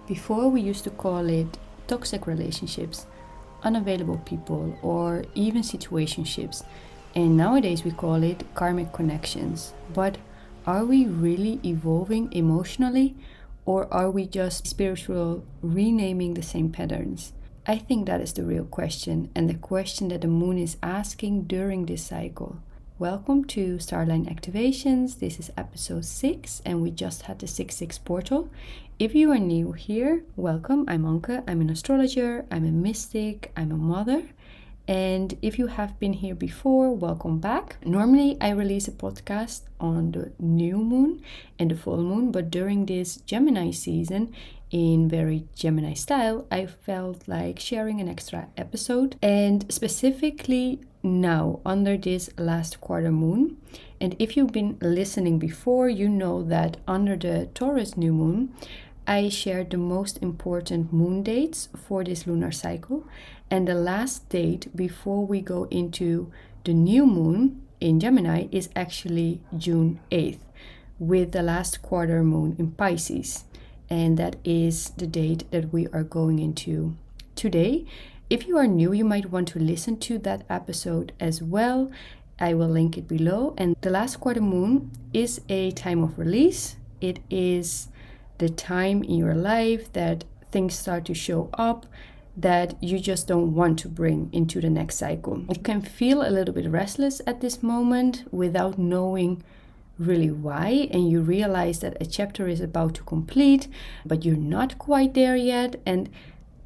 Before, we used to call it toxic relationships, unavailable people, or even situationships. And nowadays we call it karmic connections. But are we really evolving emotionally, or are we just spiritual renaming the same patterns? I think that is the real question, and the question that the moon is asking during this cycle. Welcome to Starline Activations. This is episode 6, and we just had the 6-6 portal. If you are new here, welcome. I'm Anke. I'm an astrologer, I'm a mystic, I'm a mother. And if you have been here before, welcome back. Normally I release a podcast on the new moon and the full moon, but during this Gemini season, in very Gemini style, I felt like sharing an extra episode, and specifically now under this last quarter moon. And if you've been listening before, you know that under the Taurus new moon, I shared the most important moon dates for this lunar cycle, and the last date before we go into the new moon in Gemini is actually June 8th, with the last quarter moon in Pisces. And that is the date that we are going into today. If you are new, you might want to listen to that episode as well. I will link it below. And the last quarter moon is a time of release. It is the time in your life that things start to show up that you just don't want to bring into the next cycle. You can feel a little bit restless at this moment without knowing really why, and you realize that a chapter is about to complete, but you're not quite there yet. And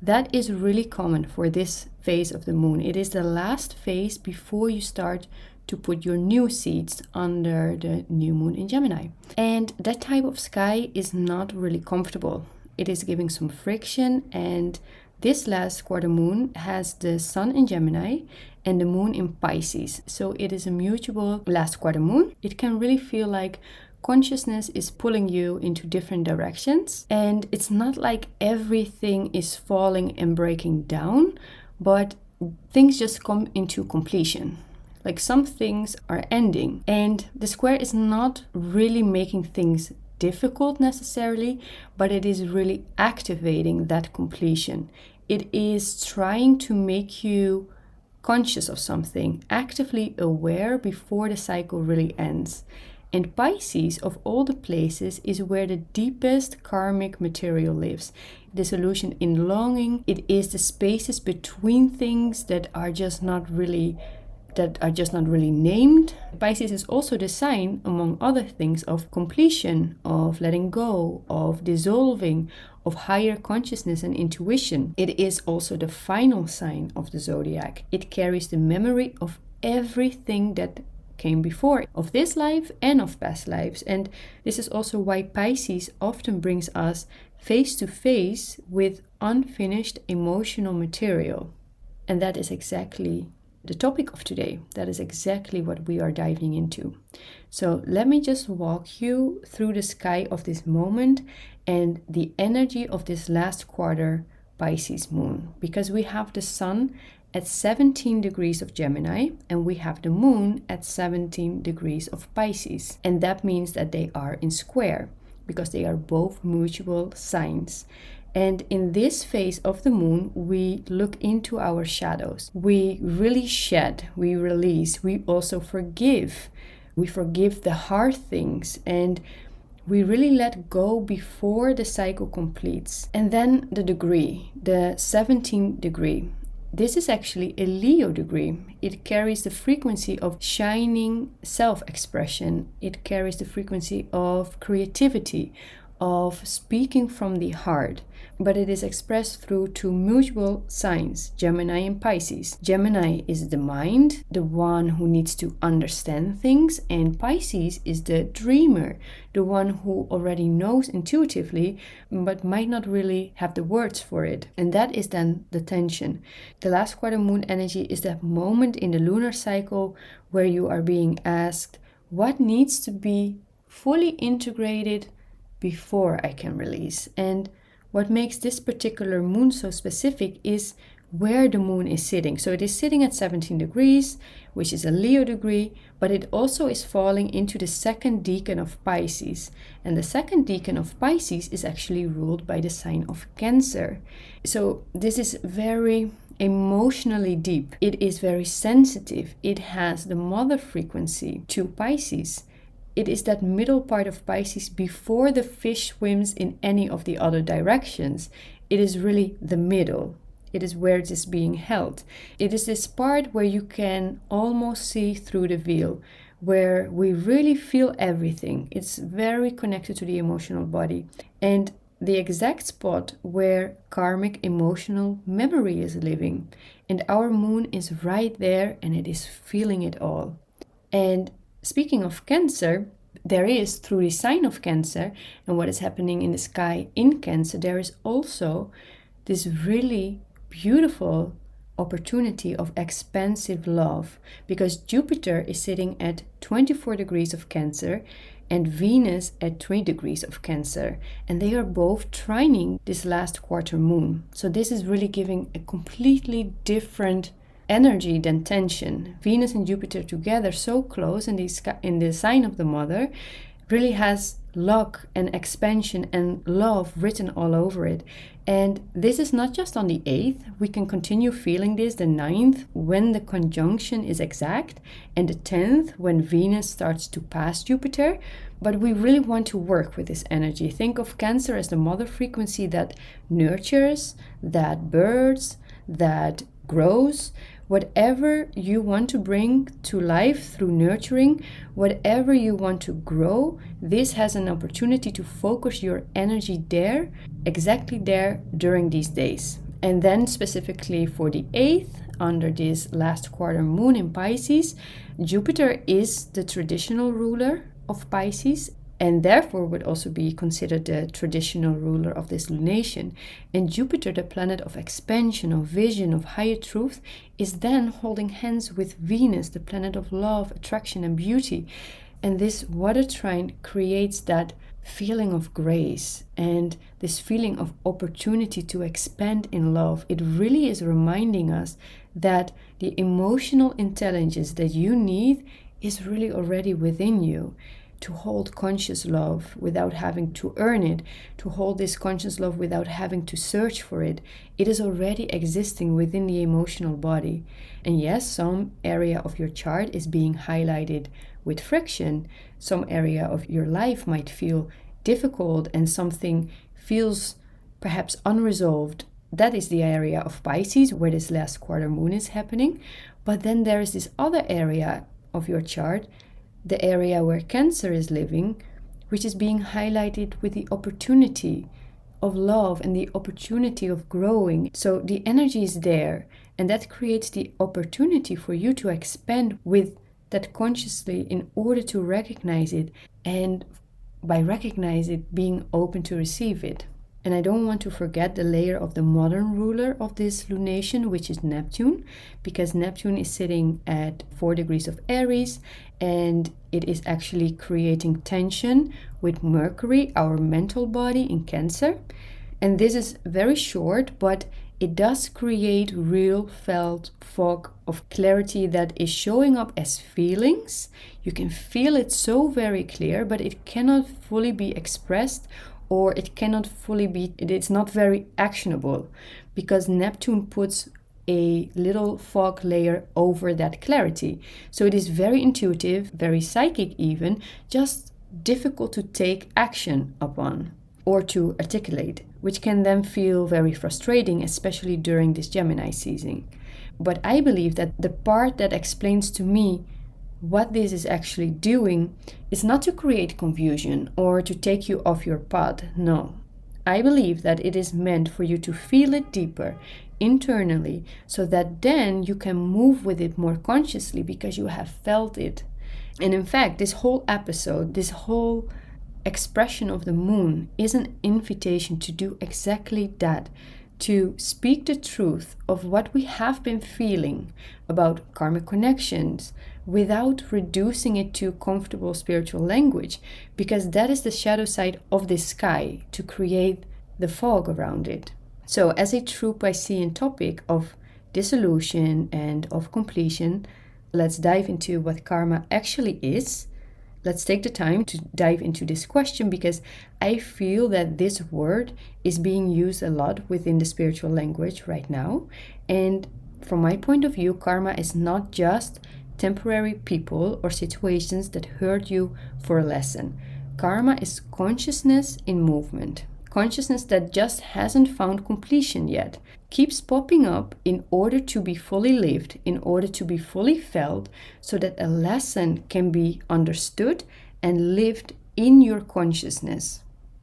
that is really common for this phase of the moon. It is the last phase before you start to put your new seeds under the new moon in Gemini. And that type of sky is not really comfortable. It is giving some friction, and this last quarter moon has the sun in Gemini and the moon in Pisces. So it is a mutual last quarter moon. It can really feel like consciousness is pulling you into different directions. And it's not like everything is falling and breaking down, but things just come into completion. Like some things are ending, and the square is not really making things difficult necessarily, but it is really activating that completion. It is trying to make you conscious of something, actively aware before the cycle really ends. And Pisces, of all the places, is where the deepest karmic material lives. Dissolution in longing. It is the spaces between things that are just not really named. Pisces is also the sign, among other things, of completion, of letting go, of dissolving, of higher consciousness and intuition. It is also the final sign of the zodiac. It carries the memory of everything that came before, of this life and of past lives. And this is also why Pisces often brings us face to face with unfinished emotional material. And that is exactly the topic of today. That is exactly what we are diving into. So let me just walk you through the sky of this moment and the energy of this last quarter Pisces moon, because we have the sun at 17 degrees of Gemini and we have the moon at 17 degrees of Pisces. And that means that they are in square because they are both mutual signs. And in this phase of the moon, we look into our shadows. We really shed, we release, we also forgive. We forgive the hard things, and we really let go before the cycle completes. And then the degree, the 17th degree. This is actually a Leo degree. It carries the frequency of shining self-expression. It carries the frequency of creativity, of speaking from the heart, but it is expressed through two mutual signs, Gemini and Pisces. Gemini is the mind, the one who needs to understand things, and Pisces is the dreamer, the one who already knows intuitively, but might not really have the words for it. And that is then the tension. The last quarter moon energy is that moment in the lunar cycle where you are being asked, what needs to be fully integrated before I can release? And what makes this particular moon so specific is where the moon is sitting. So it is sitting at 17 degrees, which is a Leo degree, but it also is falling into the second decan of Pisces. And the second decan of Pisces is actually ruled by the sign of Cancer. So this is very emotionally deep. It is very sensitive. It has the mother frequency to Pisces. It is that middle part of Pisces before the fish swims in any of the other directions. It is really the middle. It is where it is being held. It is this part where you can almost see through the veil, where we really feel everything. It's very connected to the emotional body. And the exact spot where karmic emotional memory is living. And our moon is right there and it is feeling it all. And speaking of Cancer, there is, through the sign of Cancer and what is happening in the sky in Cancer, there is also this really beautiful opportunity of expansive love, because Jupiter is sitting at 24 degrees of Cancer and Venus at 3 degrees of Cancer, and they are both trining this last quarter moon. So this is really giving a completely different energy than tension. Venus and Jupiter together so close in the sign of the mother really has luck and expansion and love written all over it. And this is not just on the 8th. We can continue feeling this the 9th when the conjunction is exact, and the 10th when Venus starts to pass Jupiter. But we really want to work with this energy. Think of Cancer as the mother frequency that nurtures, that births, that grows. Whatever you want to bring to life through nurturing, whatever you want to grow, this has an opportunity to focus your energy there, exactly there during these days. And then specifically for the 8th, under this last quarter moon in Pisces, Jupiter is the traditional ruler of Pisces, and therefore would also be considered the traditional ruler of this lunation. And Jupiter, the planet of expansion, of vision, of higher truth, is then holding hands with Venus, the planet of love, attraction, and beauty. And this water trine creates that feeling of grace and this feeling of opportunity to expand in love. It really is reminding us that the emotional intelligence that you need is really already within you. To hold conscious love without having to earn it, to hold this conscious love without having to search for it. It is already existing within the emotional body. And yes, some area of your chart is being highlighted with friction. Some area of your life might feel difficult and something feels perhaps unresolved. That is the area of Pisces where this last quarter moon is happening. But then there is this other area of your chart, the area where Cancer is living, which is being highlighted with the opportunity of love and the opportunity of growing. So the energy is there, and that creates the opportunity for you to expand with that consciously in order to recognize it, and by recognize it, being open to receive it. And I don't want to forget the layer of the modern ruler of this lunation, which is Neptune, because Neptune is sitting at 4 degrees of Aries, and it is actually creating tension with Mercury, our mental body, in Cancer. And this is very short, but it does create real felt fog of clarity that is showing up as feelings. You can feel it so very clear, but it cannot fully be expressed, or it cannot fully be, it's not very actionable, because Neptune puts a little fog layer over that clarity. So it is very intuitive, very psychic even, just difficult to take action upon or to articulate, which can then feel very frustrating, especially during this Gemini season. But I believe that the part that explains to me what this is actually doing is not to create confusion or to take you off your path. No. I believe that it is meant for you to feel it deeper internally, so that then you can move with it more consciously because you have felt it. And in fact, this whole episode, this whole expression of the moon is an invitation to do exactly that, to speak the truth of what we have been feeling about karmic connections without reducing it to comfortable spiritual language, because that is the shadow side of the sky, to create the fog around it. So as a true Piscean topic of dissolution and of completion, let's dive into what karma actually is. Let's take the time to dive into this question, because I feel that this word is being used a lot within the spiritual language right now. And from my point of view, karma is not just temporary people or situations that hurt you for a lesson. Karma is consciousness in movement. Consciousness that just hasn't found completion yet, keeps popping up in order to be fully lived, in order to be fully felt, so that a lesson can be understood and lived in your consciousness.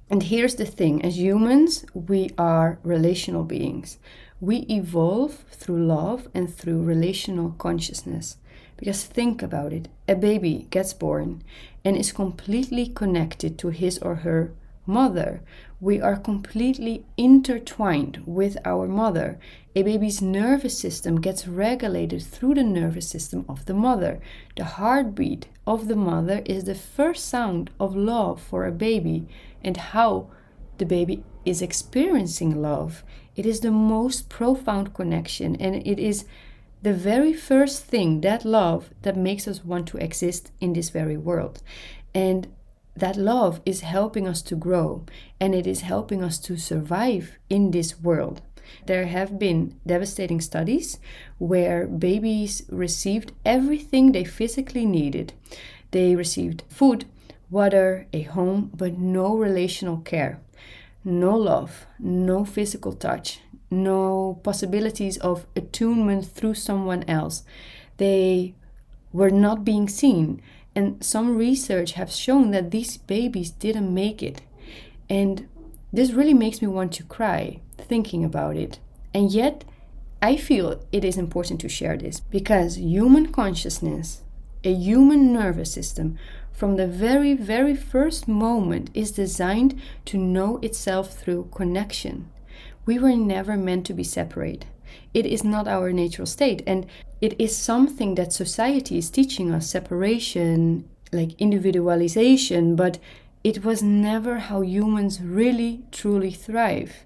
And here's the thing, as humans, we are relational beings. We evolve through love and through relational consciousness. Because think about it, a baby gets born and is completely connected to his or her mother. We are completely intertwined with our mother. A baby's nervous system gets regulated through the nervous system of the mother. The heartbeat of the mother is the first sound of love for a baby, and how the baby is experiencing love. It is the most profound connection, and it is the very first thing, that love, that makes us want to exist in this very world. And that love is helping us to grow, and it is helping us to survive in this world. There have been devastating studies where babies received everything they physically needed. They received food, water, a home, but no relational care, no love, no physical touch, no possibilities of attunement through someone else. They were not being seen. And some research has shown that these babies didn't make it. And this really makes me want to cry thinking about it. And yet, I feel it is important to share this, because human consciousness, a human nervous system, from the very, very first moment is designed to know itself through connection. We were never meant to be separate. It is not our natural state, and it is something that society is teaching us, separation, like individualization, but it was never how humans really, truly thrive.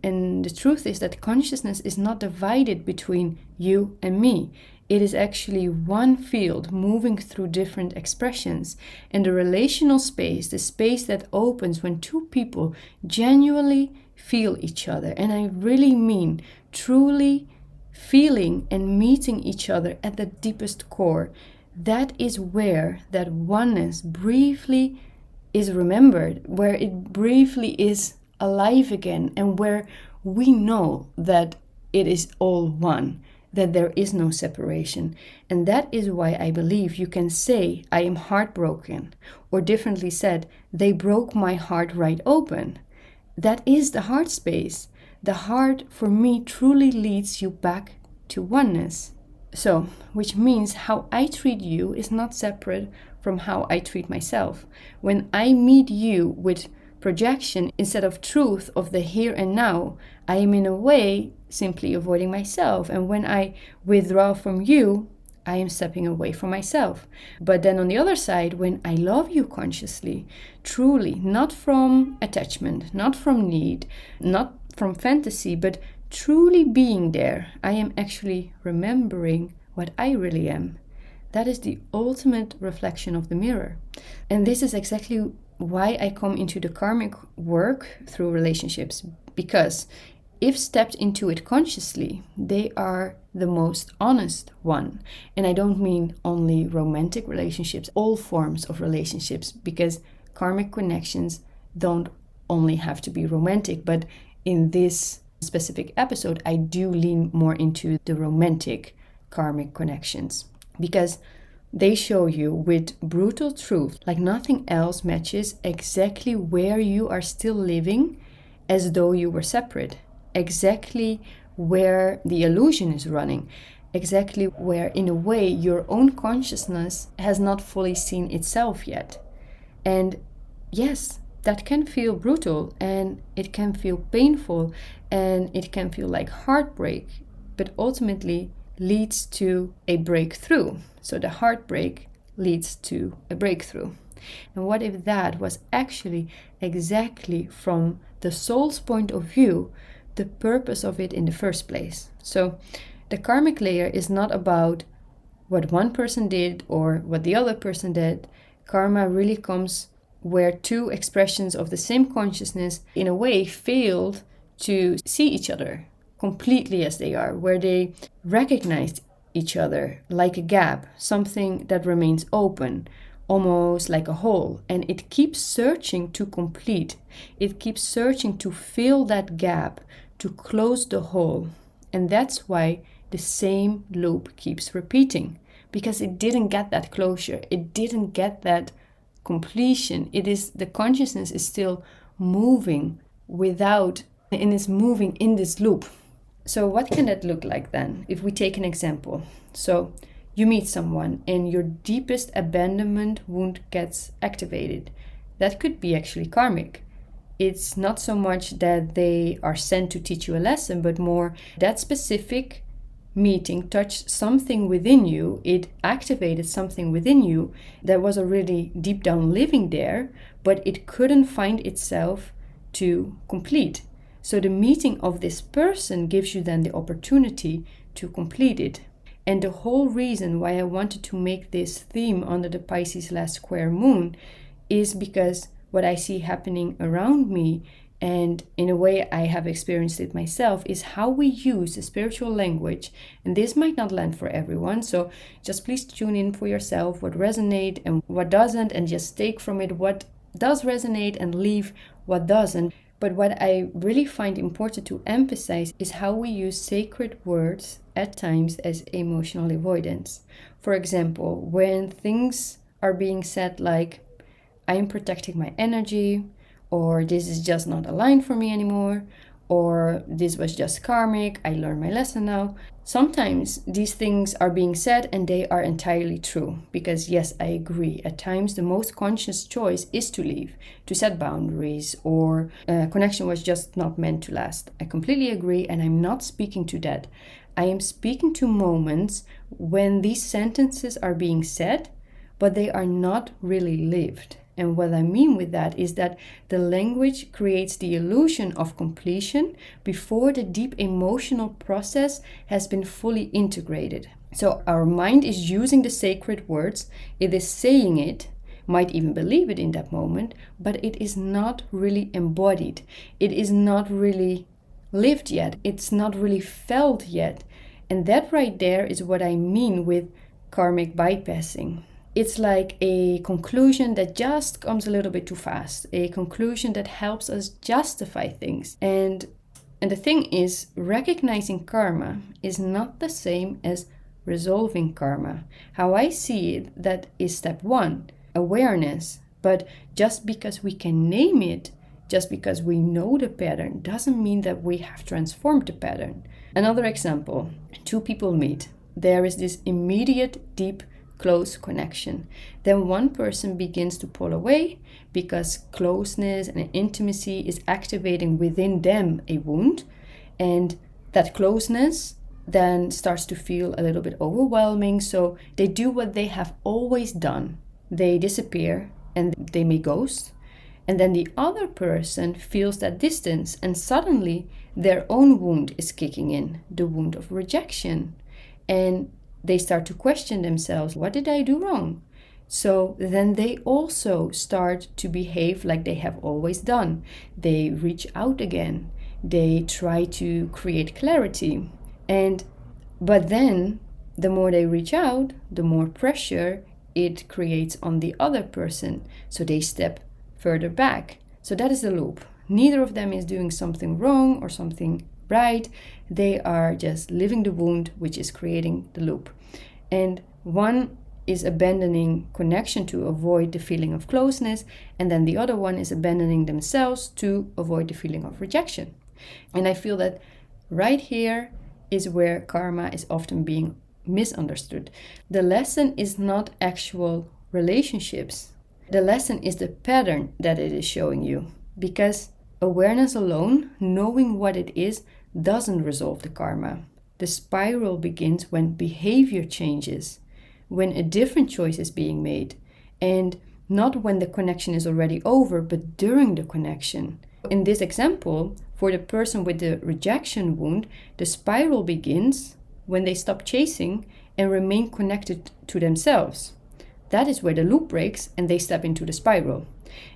And the truth is that consciousness is not divided between you and me. It is actually one field moving through different expressions. And the relational space, the space that opens when two people genuinely feel each other, and I really mean truly feeling and meeting each other at the deepest core, that is where that oneness briefly is remembered, where it briefly is alive again, and where we know that it is all one, that there is no separation. And that is why I believe you can say, I am heartbroken, or differently said, they broke my heart right open. That is the heart space. The heart, for me, truly leads you back to oneness. So, which means how I treat you is not separate from how I treat myself. When I meet you with projection instead of truth of the here and now, I am in a way simply avoiding myself. And when I withdraw from you, I am stepping away from myself. But then on the other side, when I love you consciously, truly, not from attachment, not from need, not from fantasy, but truly being there, I am actually remembering what I really am. That is the ultimate reflection of the mirror. And this is exactly why I come into the karmic work through relationships, because if stepped into it consciously, they are the most honest one. And I don't mean only romantic relationships, all forms of relationships, because karmic connections don't only have to be romantic. But in this specific episode, I do lean more into the romantic karmic connections, because they show you with brutal truth, like nothing else matches, exactly where you are still living as though you were separate. Exactly where the illusion is running, exactly where, in a way, your own consciousness has not fully seen itself yet. And yes, that can feel brutal, and it can feel painful, and it can feel like heartbreak, but ultimately leads to a breakthrough. So the heartbreak leads to a breakthrough. And what if that was actually exactly from the soul's point of view the purpose of it in the first place. So the karmic layer is not about what one person did or what the other person did. Karma really comes where two expressions of the same consciousness in a way failed to see each other completely as they are, where they recognize each other like a gap, something that remains open, almost like a hole, and it keeps searching to complete. It keeps searching to fill that gap, to close the hole. And that's why the same loop keeps repeating, because it didn't get that closure. It didn't get that completion. The consciousness is still moving and is moving in this loop. So what can that look like then? If we take an example. So you meet someone and your deepest abandonment wound gets activated. That could be actually karmic. It's not so much that they are sent to teach you a lesson, but more that specific meeting touched something within you. It activated something within you that was already deep down living there, but it couldn't find itself to complete. So the meeting of this person gives you then the opportunity to complete it. And the whole reason why I wanted to make this theme under the Pisces Last Quarter Moon is because what I see happening around me, and in a way I have experienced it myself, is how we use the spiritual language. And this might not land for everyone, so just please tune in for yourself what resonates and what doesn't, and just take from it what does resonate and leave what doesn't. But what I really find important to emphasize is how we use sacred words at times as emotional avoidance. For example, when things are being said like, I am protecting my energy, or this is just not aligned for me anymore, or this was just karmic, I learned my lesson now. Sometimes these things are being said and they are entirely true, because yes, I agree. At times the most conscious choice is to leave, to set boundaries, or connection was just not meant to last. I completely agree, and I'm not speaking to that. I am speaking to moments when these sentences are being said, but they are not really lived. And what I mean with that is that the language creates the illusion of completion before the deep emotional process has been fully integrated. So our mind is using the sacred words, it is saying it, might even believe it in that moment, but it is not really embodied. It is not really lived yet. It's not really felt yet. And that right there is what I mean with karmic bypassing. It's like a conclusion that just comes a little bit too fast, a conclusion that helps us justify things. And the thing is, recognizing karma is not the same as resolving karma. How I see it, that is step one, awareness. But just because we can name it, just because we know the pattern, doesn't mean that we have transformed the pattern. Another example, two people meet. There is this immediate, deep, close connection. Then one person begins to pull away because closeness and intimacy is activating within them a wound, and that closeness then starts to feel a little bit overwhelming, so they do what they have always done. They disappear and they may ghost, and then the other person feels that distance, and suddenly their own wound is kicking in, the wound of rejection, and they start to question themselves, what did I do wrong? So then they also start to behave like they have always done. They reach out again. They try to create clarity. But then the more they reach out, the more pressure it creates on the other person. So they step further back. So that is the loop. Neither of them is doing something wrong or something right. They are just living the wound, which is creating the loop. And one is abandoning connection to avoid the feeling of closeness, and then the other one is abandoning themselves to avoid the feeling of rejection. And I feel that right here is where karma is often being misunderstood. The lesson is not actual relationships. The lesson is the pattern that it is showing you, because awareness alone, knowing what it is, doesn't resolve the karma. The spiral begins when behavior changes, when a different choice is being made, and not when the connection is already over, but during the connection. In this example, For the person with the rejection wound, the spiral begins when they stop chasing and remain connected to themselves. That is where the loop breaks and they step into the spiral.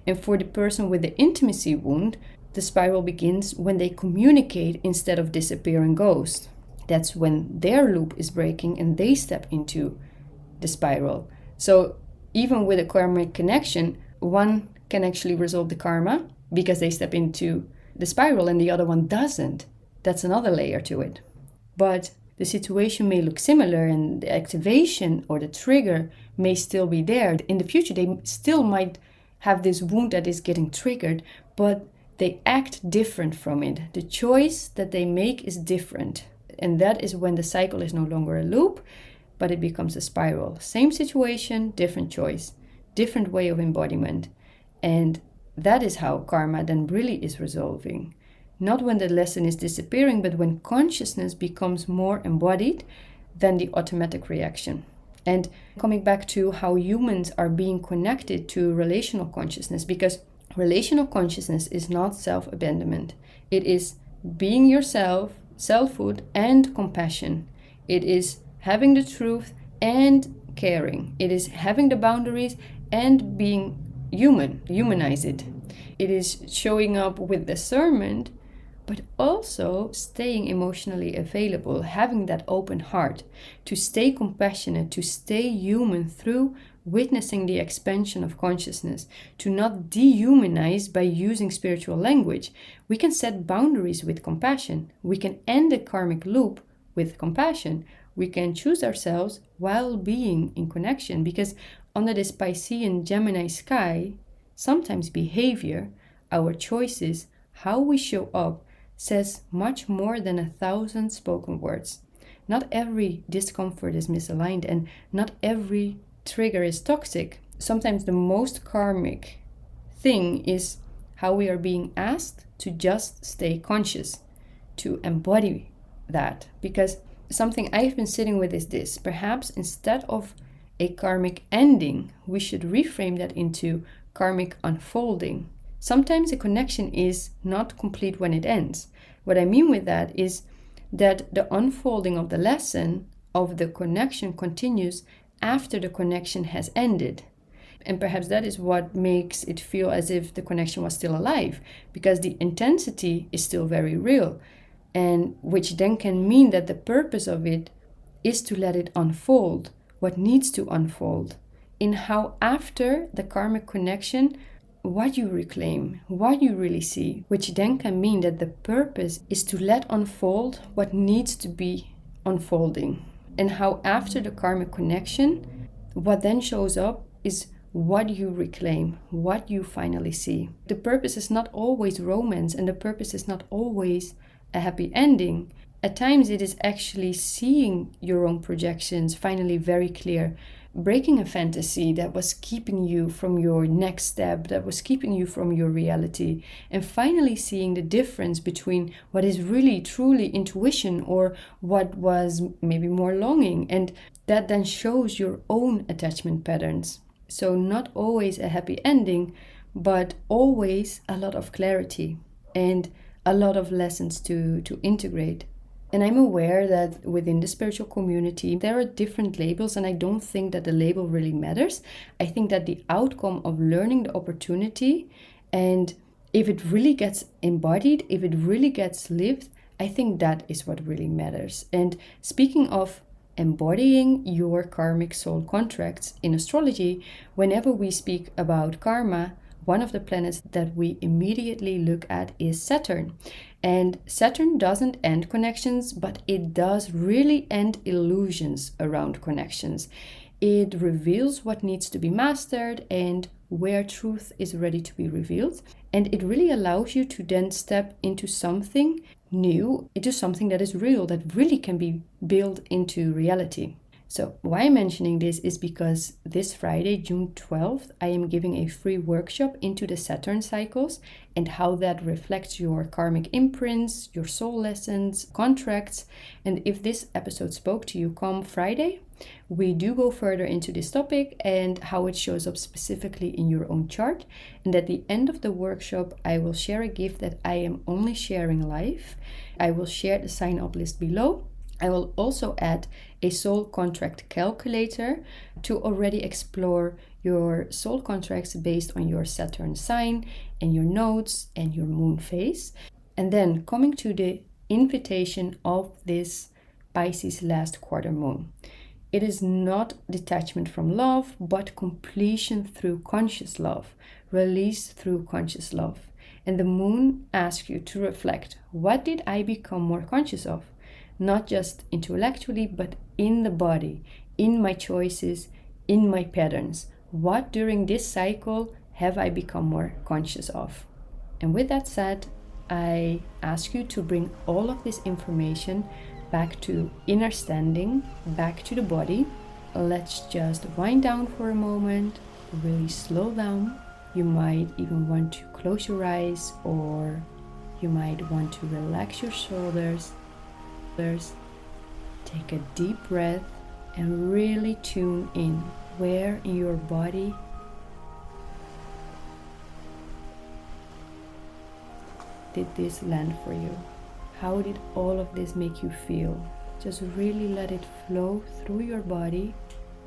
And for the person with the intimacy wound, the spiral begins when they communicate instead of disappear and ghost. That's when their loop is breaking and they step into the spiral. So even with a karmic connection, one can actually resolve the karma because they step into the spiral and the other one doesn't. That's another layer to it. But the situation may look similar and the activation or the trigger may still be there. In the future, they still might have this wound that is getting triggered, but they act different from it. The choice that they make is different. And that is when the cycle is no longer a loop, but it becomes a spiral. Same situation, different choice, different way of embodiment. And that is how karma then really is resolving. Not when the lesson is disappearing, but when consciousness becomes more embodied than the automatic reaction. And coming back to how humans are being connected to relational consciousness, because relational consciousness is not self-abandonment. It is being yourself, selfhood, and compassion. It is having the truth and caring. It is having the boundaries and being human, humanize it. It is showing up with discernment, but also staying emotionally available, having that open heart, to stay compassionate, to stay human through witnessing the expansion of consciousness, to not dehumanize by using spiritual language. We can set boundaries with compassion. We can end the karmic loop with compassion. We can choose ourselves while being in connection, because under this Piscean Gemini sky, sometimes behavior, our choices, how we show up, says much more than 1,000 spoken words. Not every discomfort is misaligned and not every trigger is toxic. Sometimes the most karmic thing is how we are being asked to just stay conscious, to embody that. Because something I've been sitting with is this: perhaps instead of a karmic ending, we should reframe that into karmic unfolding. Sometimes a connection is not complete when it ends. What I mean with that is that the unfolding of the lesson of the connection continues after the connection has ended. And perhaps that is what makes it feel as if the connection was still alive, because the intensity is still very real, and which then can mean that the purpose of it is to let it unfold what needs to unfold, in how after the karmic connection, what you reclaim, what you really see, which then can mean that the purpose is to let unfold what needs to be unfolding. And how after the karmic connection, what then shows up is what you reclaim, what you finally see. The purpose is not always romance, and the purpose is not always a happy ending. At times it is actually seeing your own projections finally very clear, breaking a fantasy that was keeping you from your next step, that was keeping you from your reality, and finally seeing the difference between what is really truly intuition or what was maybe more longing, and that then shows your own attachment patterns. So not always a happy ending, but always a lot of clarity and a lot of lessons to integrate. And I'm aware that within the spiritual community, there are different labels, and I don't think that the label really matters. I think that the outcome of learning the opportunity, and if it really gets embodied, if it really gets lived, I think that is what really matters. And speaking of embodying your karmic soul contracts in astrology, whenever we speak about karma, one of the planets that we immediately look at is Saturn. And Saturn doesn't end connections, but it does really end illusions around connections. It reveals what needs to be mastered and where truth is ready to be revealed. And it really allows you to then step into something new, into something that is real, that really can be built into reality. So why I'm mentioning this is because this Friday, June 12th, I am giving a free workshop into the Saturn cycles and how that reflects your karmic imprints, your soul lessons, contracts. And if this episode spoke to you, come Friday, We do go further into this topic and how it shows up specifically in your own chart. And at the end of the workshop, I will share a gift that I am only sharing live. I will share the sign up list below. I will also add a soul contract calculator to already explore your soul contracts based on your Saturn sign and your nodes and your moon phase. And then coming to the invitation of this Pisces last quarter moon. It is not detachment from love, but completion through conscious love, release through conscious love. And the moon asks you to reflect, what did I become more conscious of? Not just intellectually, but in the body, in my choices, in my patterns. What during this cycle have I become more conscious of? And with that said, I ask you to bring all of this information back to inner standing, back to the body. Let's just wind down for a moment, really slow down. You might even want to close your eyes, or you might want to relax your shoulders. Take a deep breath and really tune in where in your body did this land for you. How did all of this make you feel? Just really let it flow through your body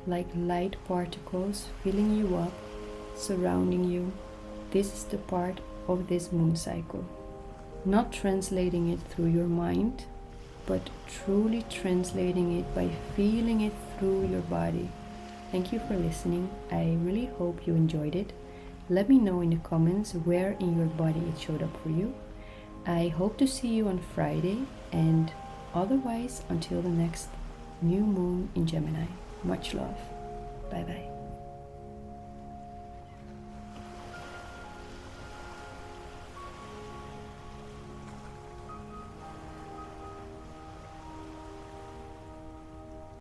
like light particles filling you up, surrounding you. This is the part of this moon cycle. Not translating it through your mind, but truly translating it by feeling it through your body. Thank you for listening. I really hope you enjoyed it. Let me know in the comments where in your body it showed up for you. I hope to see you on Friday, and otherwise until the next new moon in Gemini. Much love. Bye bye.